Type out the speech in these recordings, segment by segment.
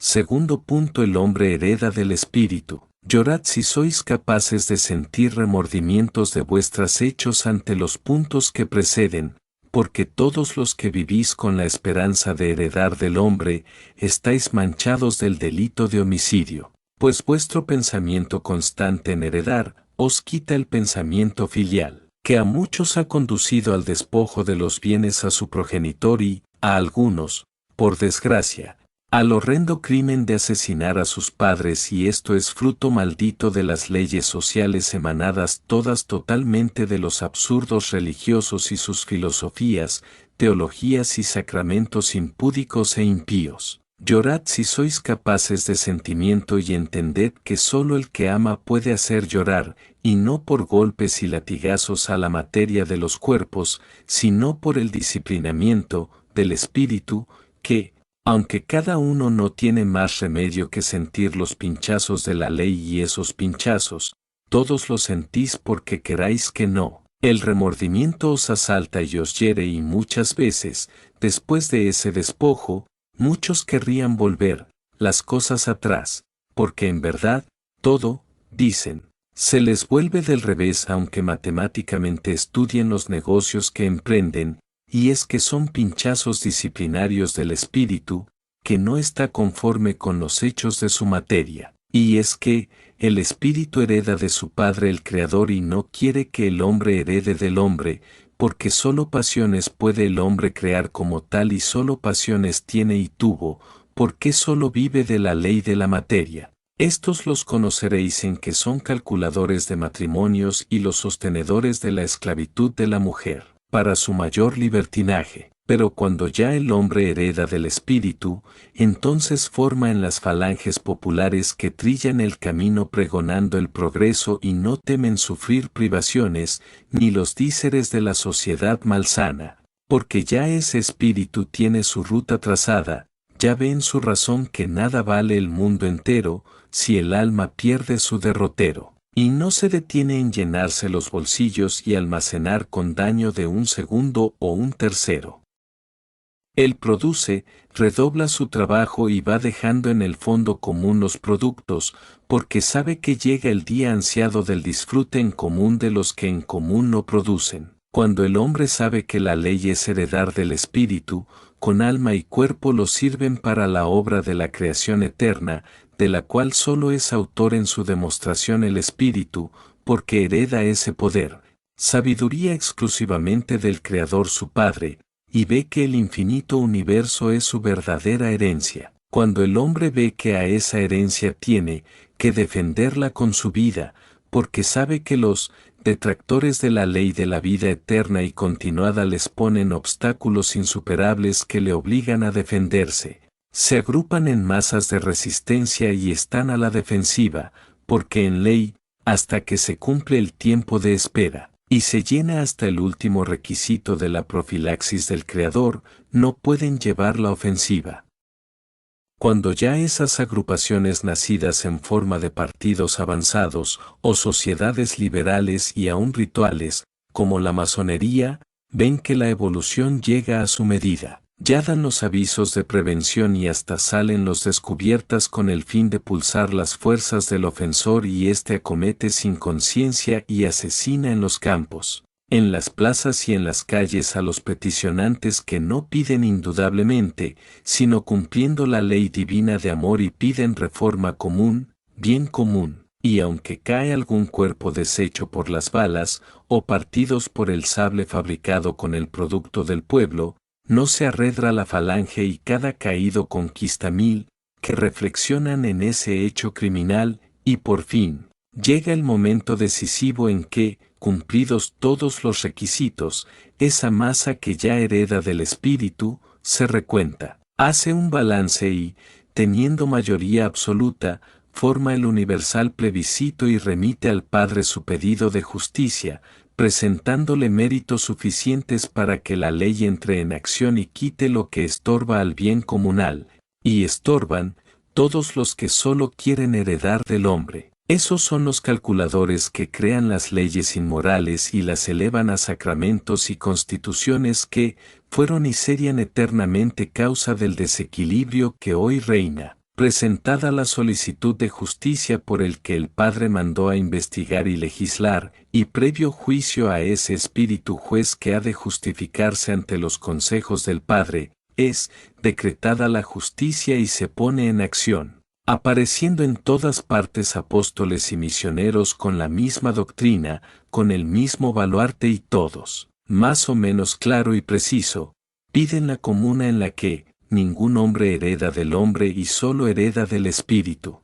Segundo punto: el hombre hereda del espíritu. Llorad si sois capaces de sentir remordimientos de vuestros hechos ante los puntos que preceden, porque todos los que vivís con la esperanza de heredar del hombre, estáis manchados del delito de homicidio, pues vuestro pensamiento constante en heredar, os quita el pensamiento filial, que a muchos ha conducido al despojo de los bienes a su progenitor y, a algunos, por desgracia, al horrendo crimen de asesinar a sus padres, y esto es fruto maldito de las leyes sociales emanadas todas totalmente de los absurdos religiosos y sus filosofías, teologías y sacramentos impúdicos e impíos. Llorad si sois capaces de sentimiento y entended que sólo el que ama puede hacer llorar, y no por golpes y latigazos a la materia de los cuerpos, sino por el disciplinamiento del espíritu, que, aunque cada uno no tiene más remedio que sentir los pinchazos de la ley, y esos pinchazos, todos los sentís porque queráis que no, el remordimiento os asalta y os hiere, y muchas veces, después de ese despojo, muchos querrían volver las cosas atrás, porque en verdad, todo, dicen, se les vuelve del revés aunque matemáticamente estudien los negocios que emprenden, y es que son pinchazos disciplinarios del espíritu, que no está conforme con los hechos de su materia, y es que el espíritu hereda de su Padre el Creador y no quiere que el hombre herede del hombre, porque solo pasiones puede el hombre crear como tal, y solo pasiones tiene y tuvo, porque solo vive de la ley de la materia. Estos los conoceréis en que son calculadores de matrimonios y los sostenedores de la esclavitud de la mujer, para su mayor libertinaje. Pero cuando ya el hombre hereda del espíritu, entonces forma en las falanges populares que trillan el camino pregonando el progreso y no temen sufrir privaciones, ni los díceres de la sociedad malsana, porque ya ese espíritu tiene su ruta trazada, ya ve en su razón que nada vale el mundo entero, si el alma pierde su derrotero. Y no se detiene en llenarse los bolsillos y almacenar con daño de un segundo o un tercero. Él produce, redobla su trabajo y va dejando en el fondo común los productos, porque sabe que llega el día ansiado del disfrute en común de los que en común no producen. Cuando el hombre sabe que la ley es heredar del espíritu, con alma y cuerpo lo sirven para la obra de la creación eterna, de la cual solo es autor en su demostración el espíritu, porque hereda ese poder, sabiduría exclusivamente del Creador su Padre, y ve que el infinito universo es su verdadera herencia. Cuando el hombre ve que a esa herencia tiene que defenderla con su vida, porque sabe que los detractores de la ley de la vida eterna y continuada les ponen obstáculos insuperables que le obligan a defenderse, se agrupan en masas de resistencia y están a la defensiva, porque en ley, hasta que se cumple el tiempo de espera, y se llena hasta el último requisito de la profilaxis del Creador, no pueden llevar la ofensiva. Cuando ya esas agrupaciones nacidas en forma de partidos avanzados, o sociedades liberales y aún rituales, como la masonería, ven que la evolución llega a su medida, ya dan los avisos de prevención y hasta salen los descubiertas con el fin de pulsar las fuerzas del ofensor, y éste acomete sin conciencia y asesina en los campos, en las plazas y en las calles a los peticionantes que no piden indudablemente, sino cumpliendo la ley divina de amor, y piden reforma común, bien común, y aunque cae algún cuerpo deshecho por las balas, o partidos por el sable fabricado con el producto del pueblo, no se arredra la falange y cada caído conquista 1000, que reflexionan en ese hecho criminal, y por fin, llega el momento decisivo en que, cumplidos todos los requisitos, esa masa que ya hereda del espíritu, se recuenta, hace un balance y, teniendo mayoría absoluta, forma el universal plebiscito y remite al Padre su pedido de justicia, presentándole méritos suficientes para que la ley entre en acción y quite lo que estorba al bien comunal, y estorban todos los que solo quieren heredar del hombre. Esos son los calculadores que crean las leyes inmorales y las elevan a sacramentos y constituciones que fueron y serían eternamente causa del desequilibrio que hoy reina. Presentada la solicitud de justicia por el que el Padre mandó a investigar y legislar, y previo juicio a ese espíritu juez que ha de justificarse ante los consejos del Padre, es decretada la justicia y se pone en acción, apareciendo en todas partes apóstoles y misioneros con la misma doctrina, con el mismo baluarte y todos, más o menos claro y preciso, piden la comuna en la que ningún hombre hereda del hombre y solo hereda del espíritu.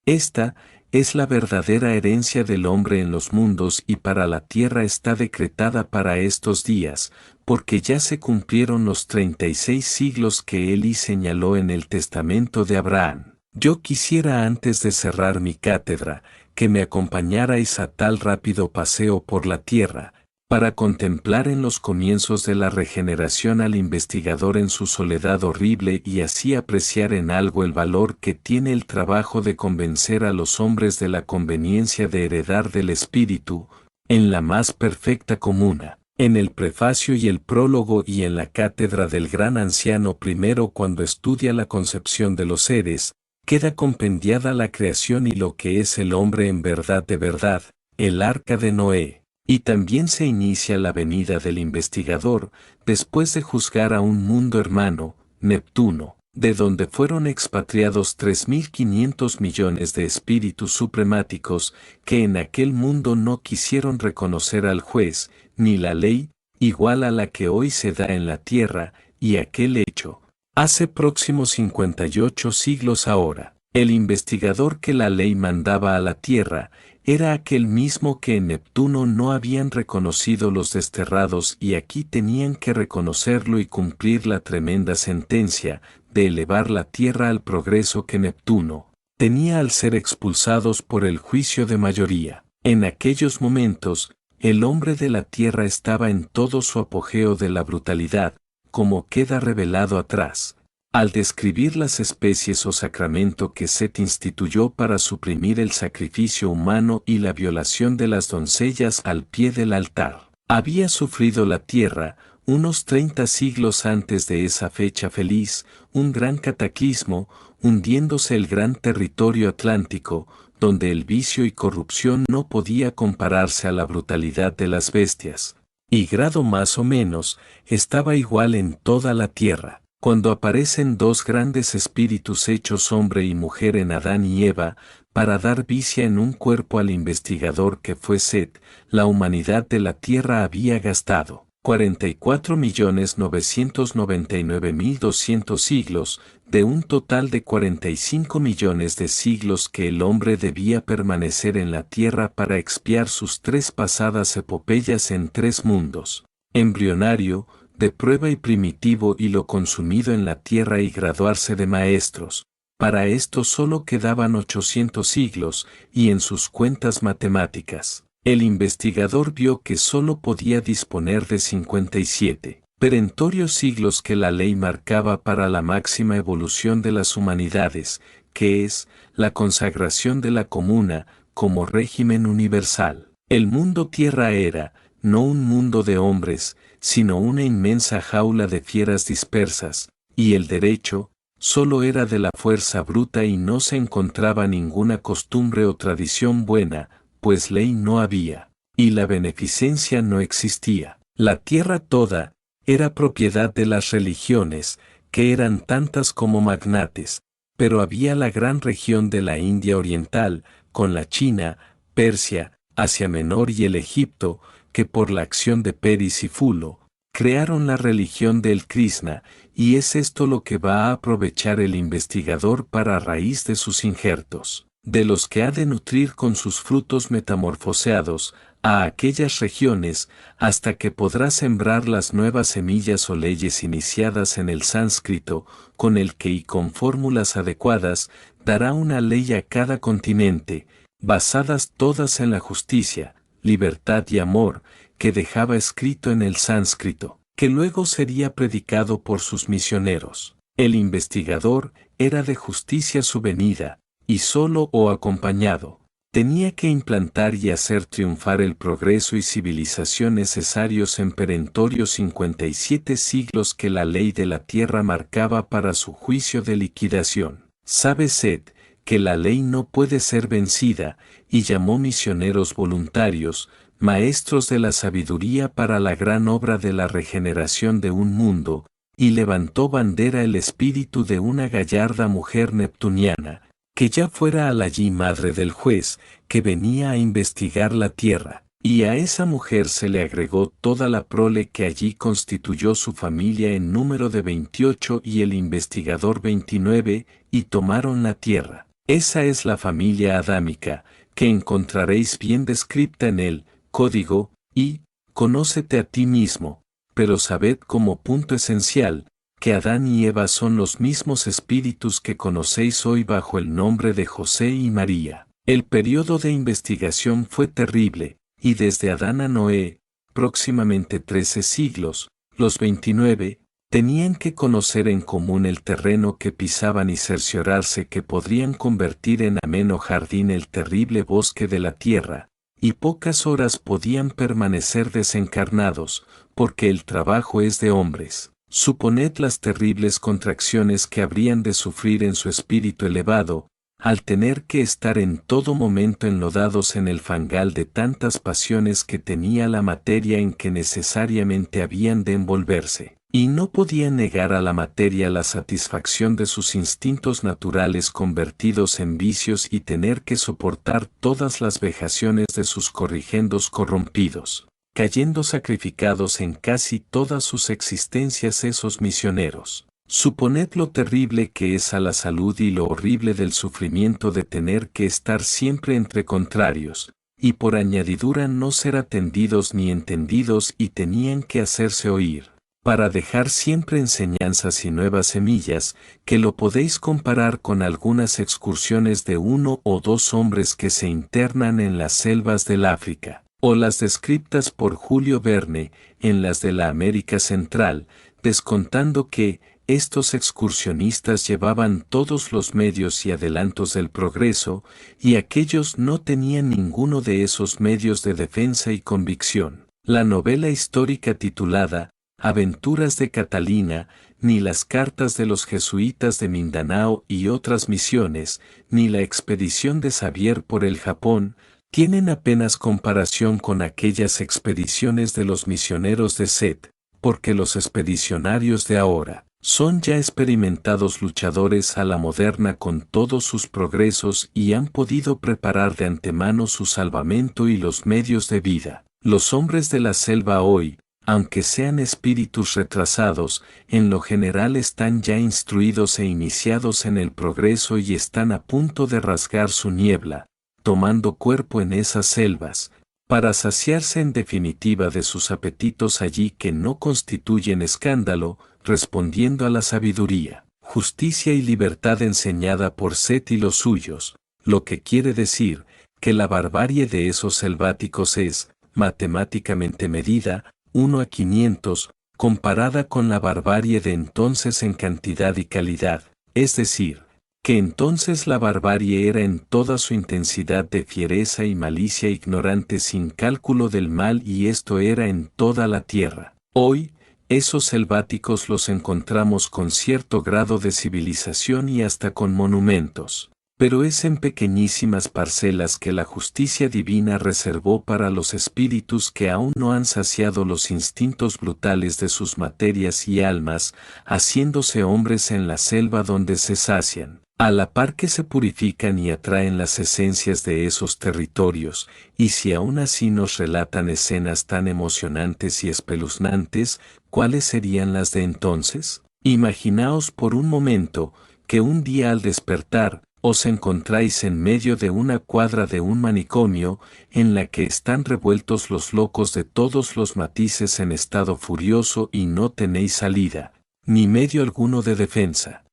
Esta es la verdadera herencia del hombre en los mundos y para la tierra está decretada para estos días, porque ya se cumplieron los 36 siglos que Eli señaló en el testamento de Abraham. Yo quisiera antes de cerrar mi cátedra, que me acompañarais a tal rápido paseo por la tierra, para contemplar en los comienzos de la regeneración al investigador en su soledad horrible y así apreciar en algo el valor que tiene el trabajo de convencer a los hombres de la conveniencia de heredar del Espíritu, en la más perfecta comuna, en el prefacio y el prólogo y en la cátedra del gran anciano primero cuando estudia la concepción de los seres, queda compendiada la creación y lo que es el hombre en verdad de verdad, el arca de Noé. Y también se inicia la venida del investigador, después de juzgar a un mundo hermano, Neptuno, de donde fueron expatriados 3.500 millones de espíritus supremáticos que en aquel mundo no quisieron reconocer al juez, ni la ley, igual a la que hoy se da en la tierra, y aquel hecho, hace próximos 58 siglos ahora. El investigador que la ley mandaba a la tierra, era aquel mismo que en Neptuno no habían reconocido los desterrados y aquí tenían que reconocerlo y cumplir la tremenda sentencia de elevar la tierra al progreso que Neptuno tenía al ser expulsados por el juicio de mayoría. En aquellos momentos, el hombre de la tierra estaba en todo su apogeo de la brutalidad, como queda revelado atrás. Al describir las especies o sacramento que Set instituyó para suprimir el sacrificio humano y la violación de las doncellas al pie del altar, había sufrido la tierra, unos 30 siglos antes de esa fecha feliz, un gran cataclismo, hundiéndose el gran territorio atlántico, donde el vicio y corrupción no podía compararse a la brutalidad de las bestias, y grado más o menos, estaba igual en toda la tierra. Cuando aparecen dos grandes espíritus hechos hombre y mujer en Adán y Eva, para dar vicia en un cuerpo al investigador que fue Set, la humanidad de la tierra había gastado 44.999.200 siglos, de un total de 45 millones de siglos que el hombre debía permanecer en la tierra para expiar sus tres pasadas epopeyas en tres mundos, embrionario, de prueba y primitivo y lo consumido en la tierra y graduarse de maestros. Para esto solo quedaban 800 siglos, y en sus cuentas matemáticas, el investigador vio que solo podía disponer de 57 perentorios siglos que la ley marcaba para la máxima evolución de las humanidades, que es la consagración de la comuna como régimen universal. El mundo tierra era, no un mundo de hombres, sino una inmensa jaula de fieras dispersas, y el derecho, solo era de la fuerza bruta y no se encontraba ninguna costumbre o tradición buena, pues ley no había, y la beneficencia no existía. La tierra toda, era propiedad de las religiones, que eran tantas como magnates, pero había la gran región de la India Oriental, con la China, Persia, Asia Menor y el Egipto, que por la acción de Peris y Fulo, crearon la religión del Krishna, y es esto lo que va a aprovechar el investigador para raíz de sus injertos, de los que ha de nutrir con sus frutos metamorfoseados, a aquellas regiones, hasta que podrá sembrar las nuevas semillas o leyes iniciadas en el sánscrito, con el que y con fórmulas adecuadas, dará una ley a cada continente, basadas todas en la justicia, libertad y amor, que dejaba escrito en el sánscrito, que luego sería predicado por sus misioneros. El investigador era de justicia su venida, y solo o acompañado, tenía que implantar y hacer triunfar el progreso y civilización necesarios en perentorios 57 siglos que la ley de la tierra marcaba para su juicio de liquidación. Sabe Set, que la ley no puede ser vencida, y llamó misioneros voluntarios, maestros de la sabiduría para la gran obra de la regeneración de un mundo, y levantó bandera el espíritu de una gallarda mujer neptuniana, que ya fuera allí madre del juez, que venía a investigar la tierra. Y a esa mujer se le agregó toda la prole que allí constituyó su familia en número de 28 y el investigador 29, y tomaron la tierra. Esa es la familia adámica, que encontraréis bien descripta en el Código, y Conócete a ti mismo, pero sabed como punto esencial, que Adán y Eva son los mismos espíritus que conocéis hoy bajo el nombre de José y María. El periodo de investigación fue terrible, y desde Adán a Noé, próximamente 13 siglos, los 29, tenían que conocer en común el terreno que pisaban y cerciorarse que podrían convertir en ameno jardín el terrible bosque de la tierra, y pocas horas podían permanecer desencarnados, porque el trabajo es de hombres. Suponed las terribles contracciones que habrían de sufrir en su espíritu elevado, al tener que estar en todo momento enlodados en el fangal de tantas pasiones que tenía la materia en que necesariamente habían de envolverse, y no podían negar a la materia la satisfacción de sus instintos naturales convertidos en vicios y tener que soportar todas las vejaciones de sus corrigendos corrompidos, cayendo sacrificados en casi todas sus existencias esos misioneros. Suponed lo terrible que es a la salud y lo horrible del sufrimiento de tener que estar siempre entre contrarios, y por añadidura no ser atendidos ni entendidos y tenían que hacerse oír, para dejar siempre enseñanzas y nuevas semillas, que lo podéis comparar con algunas excursiones de 1 o 2 hombres que se internan en las selvas del África, o las descriptas por Julio Verne en las de la América Central, descontando que estos excursionistas llevaban todos los medios y adelantos del progreso, y aquellos no tenían ninguno de esos medios de defensa y convicción. La novela histórica titulada Aventuras de Catalina, ni las cartas de los jesuitas de Mindanao y otras misiones, ni la expedición de Xavier por el Japón, tienen apenas comparación con aquellas expediciones de los misioneros de Set, porque los expedicionarios de ahora son ya experimentados luchadores a la moderna con todos sus progresos y han podido preparar de antemano su salvamento y los medios de vida. Los hombres de la selva hoy, aunque sean espíritus retrasados, en lo general están ya instruidos e iniciados en el progreso y están a punto de rasgar su niebla, tomando cuerpo en esas selvas, para saciarse en definitiva de sus apetitos allí que no constituyen escándalo, respondiendo a la sabiduría, justicia y libertad enseñada por Set y los suyos, lo que quiere decir que la barbarie de esos selváticos es, matemáticamente medida, 1 a 500, comparada con la barbarie de entonces en cantidad y calidad, es decir, que entonces la barbarie era en toda su intensidad de fiereza y malicia ignorante sin cálculo del mal y esto era en toda la tierra. Hoy, esos selváticos los encontramos con cierto grado de civilización y hasta con monumentos, pero es en pequeñísimas parcelas que la justicia divina reservó para los espíritus que aún no han saciado los instintos brutales de sus materias y almas, haciéndose hombres en la selva donde se sacian, a la par que se purifican y atraen las esencias de esos territorios, y si aún así nos relatan escenas tan emocionantes y espeluznantes, ¿cuáles serían las de entonces? Imaginaos por un momento, que un día al despertar, os encontráis en medio de una cuadra de un manicomio, en la que están revueltos los locos de todos los matices en estado furioso y no tenéis salida, ni medio alguno de defensa.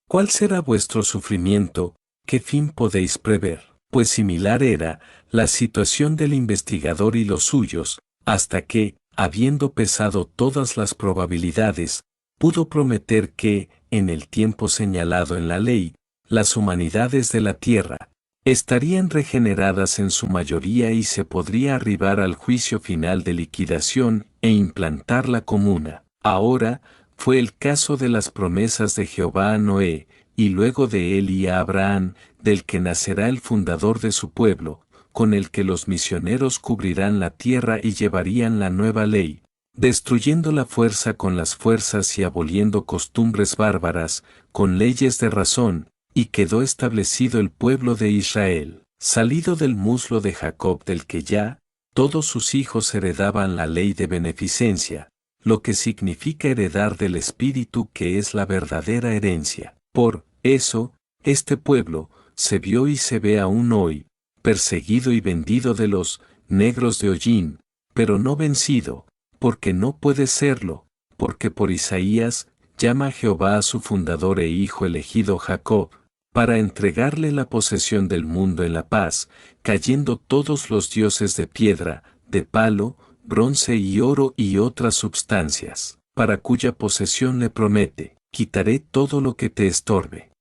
¿Cuál será vuestro sufrimiento? ¿Qué fin podéis prever? Pues similar era la situación del investigador y los suyos, hasta que, habiendo pesado todas las probabilidades, pudo prometer que, en el tiempo señalado en la ley, las humanidades de la tierra estarían regeneradas en su mayoría y se podría arribar al juicio final de liquidación e implantar la comuna. Ahora, fue el caso de las promesas de Jehová a Noé, y luego de él y a Abraham, del que nacerá el fundador de su pueblo, con el que los misioneros cubrirán la tierra y llevarían la nueva ley, destruyendo la fuerza con las fuerzas y aboliendo costumbres bárbaras, con leyes de razón, y quedó establecido el pueblo de Israel, salido del muslo de Jacob, del que ya todos sus hijos heredaban la ley de beneficencia, lo que significa heredar del Espíritu, que es la verdadera herencia. Por eso, este pueblo se vio y se ve aún hoy, perseguido y vendido de los negros de hollín, pero no vencido, porque no puede serlo, porque por Isaías llama a Jehová a su fundador e hijo elegido Jacob, para entregarle la posesión del mundo en la paz, cayendo todos los dioses de piedra, de palo, bronce y oro y otras substancias, para cuya posesión le promete: quitaré todo lo que te estorbe.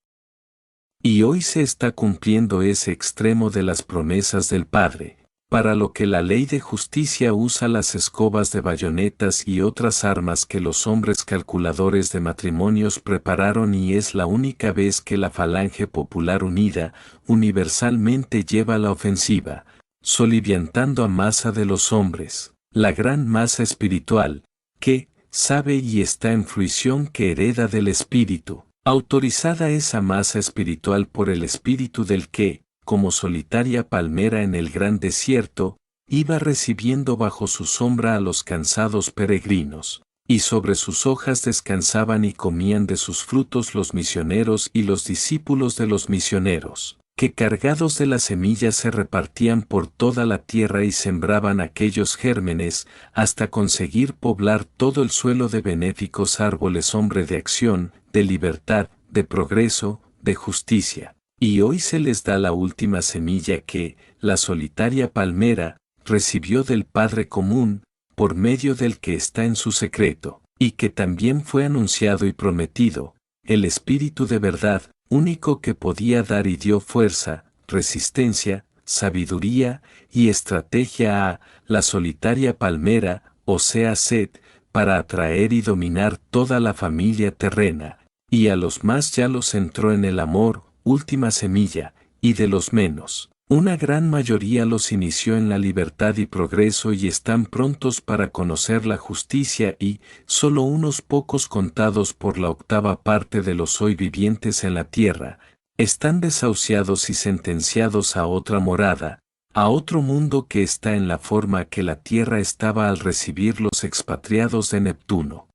Y hoy se está cumpliendo ese extremo de las promesas del Padre, para lo que la ley de justicia usa las escobas de bayonetas y otras armas que los hombres calculadores de matrimonios prepararon, y es la única vez que la falange popular unida universalmente lleva la ofensiva, soliviantando a masa de los hombres, la gran masa espiritual, que sabe y está en fruición, que hereda del Espíritu, autorizada esa masa espiritual por el Espíritu, del que, como solitaria palmera en el gran desierto, iba recibiendo bajo su sombra a los cansados peregrinos, y sobre sus hojas descansaban y comían de sus frutos los misioneros y los discípulos de los misioneros, que cargados de las semillas se repartían por toda la tierra y sembraban aquellos gérmenes hasta conseguir poblar todo el suelo de benéficos árboles, hombre de acción, de libertad, de progreso, de justicia. Y hoy se les da la última semilla que, la solitaria palmera, recibió del Padre común, por medio del que está en su secreto, y que también fue anunciado y prometido, el Espíritu de verdad, único que podía dar y dio fuerza, resistencia, sabiduría y estrategia a la solitaria palmera, o sea, Set, para atraer y dominar toda la familia terrena, y a los más ya los entró en el amor, última semilla, y de los menos, una gran mayoría los inició en la libertad y progreso y están prontos para conocer la justicia, y solo unos pocos, contados por la octava parte de los hoy vivientes en la tierra, están desahuciados y sentenciados a otra morada, a otro mundo que está en la forma que la tierra estaba al recibir los expatriados de Neptuno.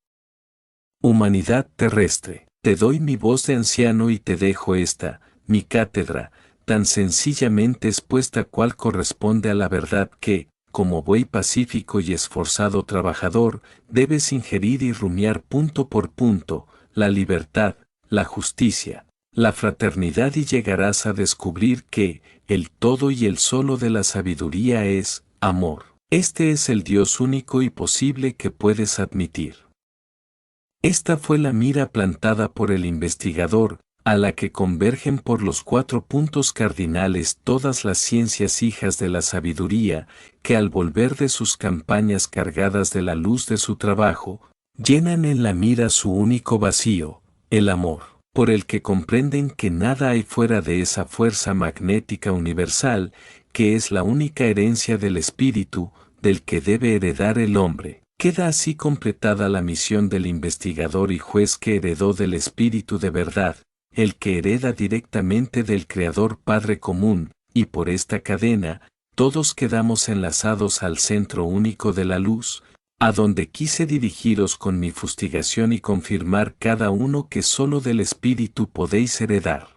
Humanidad terrestre. Te doy mi voz de anciano y te dejo esta, mi cátedra, tan sencillamente expuesta cual corresponde a la verdad que, como buey pacífico y esforzado trabajador, debes ingerir y rumiar punto por punto, la libertad, la justicia, la fraternidad, y llegarás a descubrir que, el todo y el solo de la sabiduría es, amor. Este es el Dios único y posible que puedes admitir. Esta fue la mira plantada por el investigador, a la que convergen por los 4 puntos cardinales todas las ciencias hijas de la sabiduría, que al volver de sus campañas cargadas de la luz de su trabajo, llenan en la mira su único vacío, el amor, por el que comprenden que nada hay fuera de esa fuerza magnética universal, que es la única herencia del espíritu, del que debe heredar el hombre. Queda así completada la misión del investigador y juez que heredó del Espíritu de verdad, el que hereda directamente del Creador Padre común, y por esta cadena, todos quedamos enlazados al centro único de la luz, a donde quise dirigiros con mi fustigación y confirmar cada uno que solo del Espíritu podéis heredar.